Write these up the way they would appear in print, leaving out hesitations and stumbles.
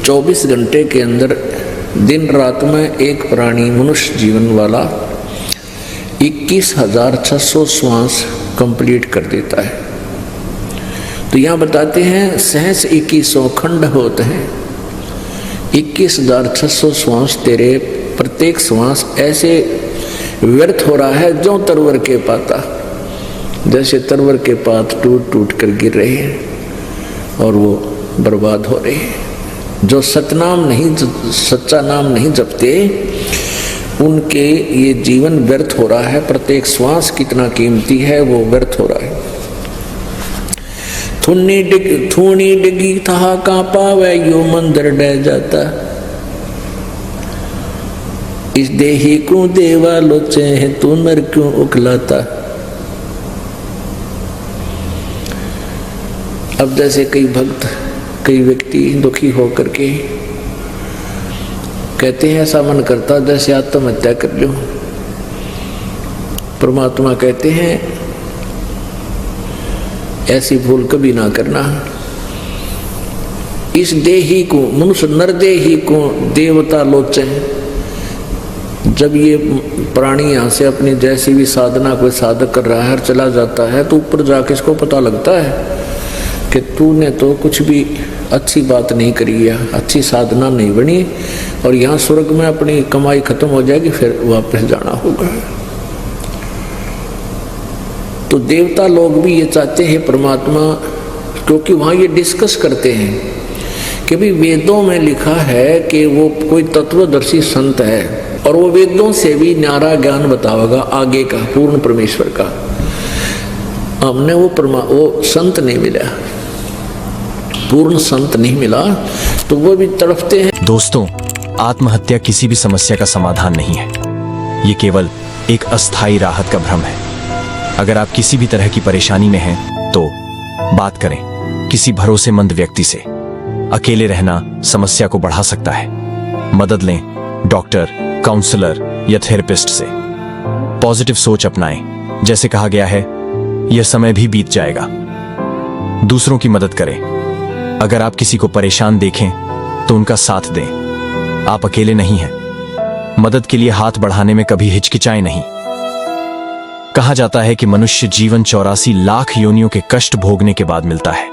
24 घंटे के अंदर दिन रात में एक प्राणी मनुष्य जीवन वाला 21,600 श्वास कंप्लीट कर देता है। तो यहाँ बताते हैं सहस 2100 खंड होते हैं। 21,600 श्वास तेरे प्रत्येक श्वास ऐसे व्यर्थ हो रहा है जो तरवर के पाता, जैसे तरवर के पात टूट टूट कर गिर रहे हैं और वो बर्बाद हो रहे हैं। जो सच्चा नाम नहीं जपते उनके ये जीवन व्यर्थ हो रहा है। प्रत्येक श्वास कितना कीमती है वो व्यर्थ हो रहा है। थूनी डिगी था का पावे यो मंदिर डह जाता, इस देही को देवा लोचे है तू नर क्यों उकलाता। अब जैसे कई व्यक्ति दुखी होकर के कहते हैं ऐसा मन करता जैसे आत्महत्या कर लूं। परमात्मा कहते हैं ऐसी भूल कभी ना करना। इस देही को मनुष्य नरदेही को देवता लोचे। जब ये प्राणी यहाँ से अपनी जैसी भी साधना कोई साधक कर रहा है और चला जाता है तो ऊपर जाके इसको पता लगता है कि तूने तो कुछ भी अच्छी बात नहीं करी है, अच्छी साधना नहीं बनी और यहाँ स्वर्ग में अपनी कमाई खत्म हो जाएगी, फिर वापस जाना होगा। तो देवता लोग भी ये चाहते हैं परमात्मा, क्योंकि वहाँ ये डिस्कस करते हैं कि भाई वेदों में लिखा है कि वो कोई तत्वदर्शी संत है और वो वेदों से भी न्यारा ज्ञान बतावेगा आगे का पूर्ण परमेश्वर का। हमने वो संत नहीं मिला, पूर्ण संत नहीं मिला, तो वो भी तड़पते हैं। दोस्तों, आत्महत्या किसी भी समस्या का समाधान नहीं है। ये केवल एक अस्थायी राहत का भ्रम है। अगर आप किसी भी तरह की परेशानी में हैं तो बात करें किसी भरोसेमंद व्यक्ति से। अकेले रहना समस्या को बढ़ा सकता है। मदद लें डॉक्टर, काउंसलर या थेरेपिस्ट से। पॉजिटिव सोच अपनाएं। जैसे कहा गया है, यह समय भी बीत जाएगा। दूसरों की मदद करें। अगर आप किसी को परेशान देखें तो उनका साथ दें। आप अकेले नहीं हैं। मदद के लिए हाथ बढ़ाने में कभी हिचकिचाएं नहीं। कहा जाता है कि मनुष्य जीवन 84 लाख योनियों के कष्ट भोगने के बाद मिलता है।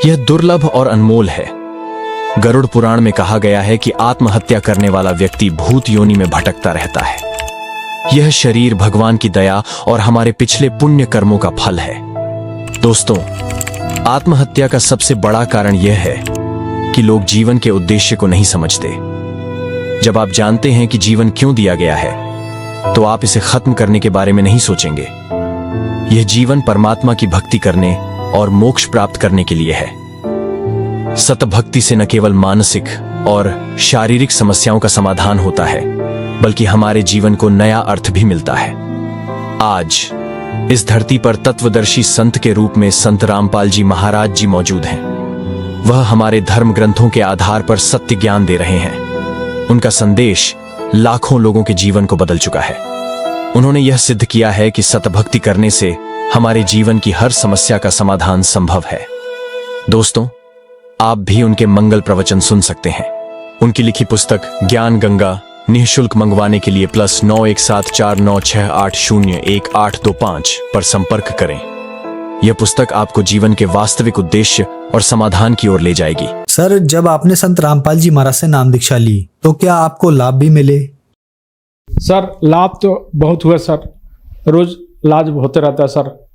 यह दुर्लभ और अनमोल है। गरुड़ पुराण में कहा गया है कि आत्महत्या करने वाला व्यक्ति भूत योनि में भटकता रहता है। यह शरीर भगवान की दया और हमारे पिछले पुण्य कर्मों का फल है। दोस्तों, आत्महत्या का सबसे बड़ा कारण यह है कि लोग जीवन के उद्देश्य को नहीं समझते। जब आप जानते हैं कि जीवन क्यों दिया गया है तो आप इसे खत्म करने के बारे में नहीं सोचेंगे। यह जीवन परमात्मा की भक्ति करने और मोक्ष प्राप्त करने के लिए है। सतभक्ति से न केवल मानसिक और शारीरिक समस्याओं का समाधान होता है, बल्कि हमारे जीवन को नया अर्थ भी मिलता है। आज इस धरती पर तत्वदर्शी संत के रूप में संत रामपाल जी महाराज जी मौजूद हैं। वह हमारे धर्म ग्रंथों के आधार पर सत्य ज्ञान दे रहे हैं। उनका संदेश लाखों लोगों के जीवन को बदल चुका है। उन्होंने यह सिद्ध किया है कि सतभक्ति करने से हमारे जीवन की हर समस्या का समाधान संभव है। दोस्तों, आप भी उनके मंगल प्रवचन सुन सकते हैं। उनकी लिखी पुस्तक ज्ञान गंगा निःशुल्क मंगवाने के लिए +917496801825 पर संपर्क करें। यह पुस्तक आपको जीवन के वास्तविक उद्देश्य और समाधान की ओर ले जाएगी। सर, जब आपने संत रामपाल जी महाराज से नाम दीक्षा ली तो क्या आपको लाभ भी मिले? सर, लाभ तो बहुत हुआ सर। रोज इलाज होते रहता है सर।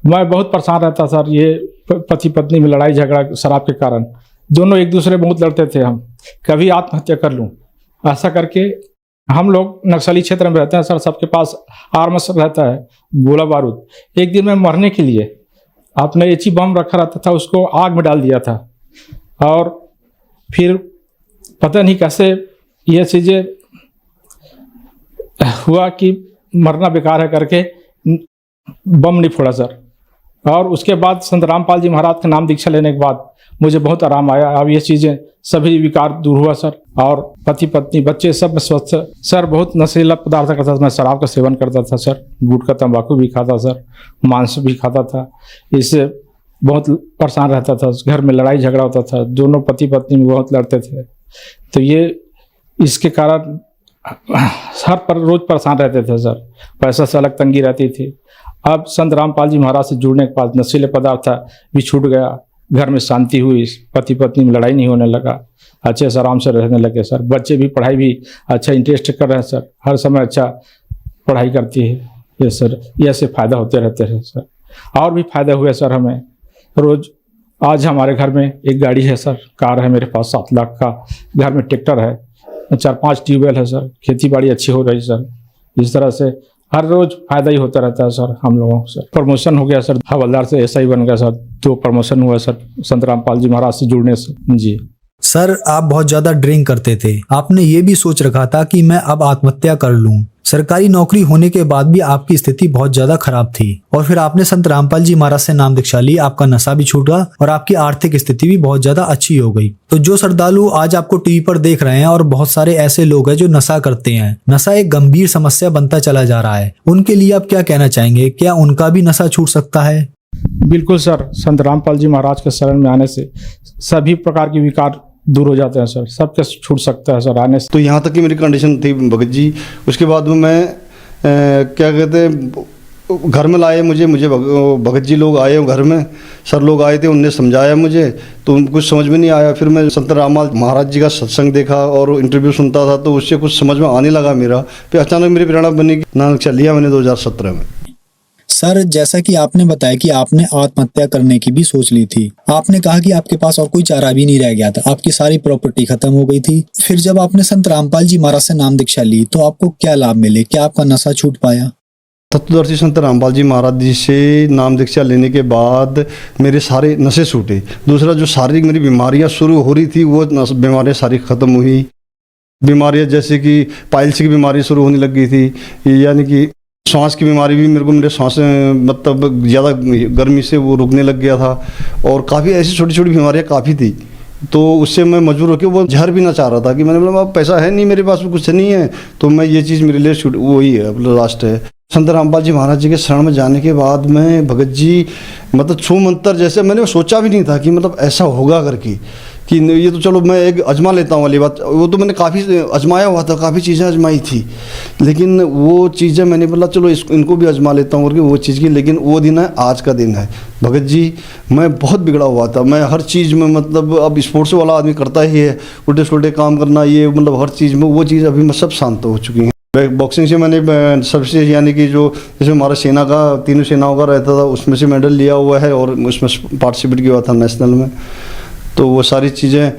मैं बहुत परेशान रहता सर। ये पति पत्नी में लड़ाई झगड़ा शराब के कारण, दोनों एक दूसरे बहुत लड़ते थे। हम कभी आत्महत्या कर लूं ऐसा करके। हम लोग नक्सली क्षेत्र में रहते हैं सर। सबके पास आर्मस रहता है, गोला बारूद। एक दिन मैं मरने के लिए अपने एची बम रखा रहता था, उसको आग में डाल दिया था। और फिर पता नहीं कैसे ये चीज़ें हुआ कि मरना बेकार है करके बम नहीं फोड़ा सर। और उसके बाद संत रामपाल जी महाराज का नाम दीक्षा लेने के बाद मुझे बहुत आराम आया। अब ये चीज़ें सभी विकार दूर हुआ सर। और पति पत्नी बच्चे सब स्वस्थ सर। बहुत नशीला पदार्थ करता था मैं। शराब का सेवन करता था सर, गुटखा तंबाकू भी खाता सर, मांस भी खाता था। इससे बहुत परेशान रहता था। घर में लड़ाई झगड़ा होता था। दोनों पति पत्नी में बहुत लड़ते थे। तो ये इसके कारण हर पर रोज परेशान रहते थे सर, पैसा से अलग तंगी रहती थी। अब संत रामपाल जी महाराज से जुड़ने के बाद नशीले पदार्थ भी छूट गया, घर में शांति हुई, पति पत्नी में लड़ाई नहीं होने लगा, अच्छे से आराम से रहने लगे सर। बच्चे भी पढ़ाई भी अच्छा इंटरेस्ट कर रहे हैं सर, हर समय अच्छा पढ़ाई करती है ये सर। ये ऐसे फ़ायदा होते रहते हैं सर। और भी फ़ायदे हुए सर हमें रोज़। आज हमारे घर में एक गाड़ी है सर, कार है मेरे पास 7 लाख का, घर में ट्रैक्टर है, 4-5 ट्यूबवेल है सर, खेती बाड़ी अच्छी हो रही सर। इस तरह से हर रोज़ फ़ायदा ही होता रहता है सर हम लोगों को सर। प्रमोशन हो गया सर, हवलदार से एसआई बन गया सर, 2 प्रमोशन हुआ सर संत रामपाल जी महाराज से जुड़ने से जी। सर आप बहुत ज्यादा ड्रिंक करते थे, आपने ये भी सोच रखा था कि मैं अब आत्महत्या कर लूं। सरकारी नौकरी होने के बाद भी आपकी स्थिति बहुत ज्यादा खराब थी और फिर आपने संत रामपाल जी महाराज से नाम दीक्षा ली, आपका नशा भी छूटा और आपकी आर्थिक स्थिति भी बहुत ज्यादा अच्छी हो गई। तो जो श्रद्धालु आज आपको टीवी पर देख रहे हैं और बहुत सारे ऐसे लोग हैं जो नशा करते हैं, नशा एक गंभीर समस्या बनता चला जा रहा है, उनके लिए आप क्या कहना चाहेंगे? क्या उनका भी नशा छूट सकता है? बिल्कुल सर, संत रामपाल जी महाराज के शरण में आने से सभी प्रकार के विकार दूर हो जाते हैं सर, सबके छूट सकता है सर आने से। तो यहाँ तक की मेरी कंडीशन थी भगत जी। उसके बाद में मैं क्या कहते हैं, घर में लाए मुझे भगत जी लोग आए घर में, सर लोग आए थे, उनने समझाया मुझे, तो कुछ समझ में नहीं आया। फिर मैं संत रामपाल महाराज जी का सत्संग देखा और इंटरव्यू सुनता था, तो उससे कुछ समझ में आने लगा मेरा। फिर अचानक मेरी प्रेरणा बनी कि नानक चल लिया मैंने 2017 में। सर जैसा कि आपने बताया कि आपने आत्महत्या करने की भी सोच ली थी, आपने कहा कि आपके पास और कोई चारा भी नहीं रह गया था, आपकी सारी प्रॉपर्टी खत्म हो गई थी। फिर जब आपने संत रामपाल जी महाराज से नाम दीक्षा ली तो आपको क्या लाभ मिले? क्या आपका नशा छूट पाया? तत्वदर्शी संत रामपाल जी महाराज जी से नाम दीक्षा लेने के बाद मेरे सारे नशे छूटे। दूसरा जो शारीरिक मेरी बीमारियां शुरू हो रही थी वो बीमारियां सारी खत्म हुई। बीमारियां जैसे कि पाइल्स की बीमारी शुरू होने लग गई थी, यानी कि सांस की बीमारी भी मेरे सांस मतलब ज़्यादा गर्मी से वो रुकने लग गया था, और काफ़ी ऐसी छोटी छोटी बीमारियां काफ़ी थी। तो उससे मैं मजबूर होकर वो जहर भी ना चाह रहा था कि मैंने बोला अब पैसा है नहीं मेरे पास, कुछ नहीं है, तो मैं ये चीज़ मेरे लिए वही है लास्ट है। संत रामपाल जी महाराज जी के शरण में जाने के बाद मैं भगत जी मतलब छू मंतर जैसे मैंने सोचा भी नहीं था कि मतलब ऐसा होगा करके, कि ये तो चलो मैं एक अजमा लेता हूँ वाली बात। वो तो मैंने काफ़ी अजमाया हुआ था, काफ़ी चीज़ें अजमाई थी, लेकिन वो चीज़ें मैंने बोला चलो इनको भी अजमा लेता हूँ करके वो चीज़ की। लेकिन वो दिन है, आज का दिन है भगत जी। मैं बहुत बिगड़ा हुआ था, मैं हर चीज़ में मतलब अब स्पोर्ट्स वाला आदमी करता ही है, उल्टे सुल्टे काम करना, ये मतलब हर चीज़ में वो चीज़ अभी मैं सब शांत हो चुकी हैं। बॉक्सिंग से मैंने सबसे यानी कि जो जैसे हमारा सेना का 3 सेनाओं का रहता था उसमें से मेडल लिया हुआ है और उसमें पार्टिसिपेट किया हुआ था नेशनल में। तो वो सारी चीज़ें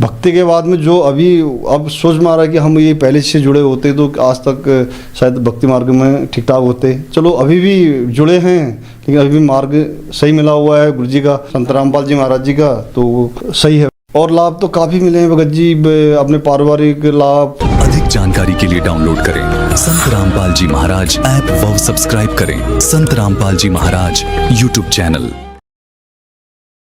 भक्ति के बाद में जो अभी अब सोच में आ रहा है कि हम ये पहले से जुड़े होते तो आज तक शायद भक्ति मार्ग में ठीक ठाक होते। चलो अभी भी जुड़े हैं, लेकिन अभी भी मार्ग सही मिला हुआ है गुरु जी का, संत रामपाल जी महाराज जी का, तो सही है। और लाभ तो काफ़ी मिले हैं भगत जी, अपने पारिवारिक लाभ। अधिक जानकारी के लिए डाउनलोड करें संत रामपाल जी महाराज ऐप व सब्सक्राइब करें संत रामपाल जी महाराज यूट्यूब चैनल।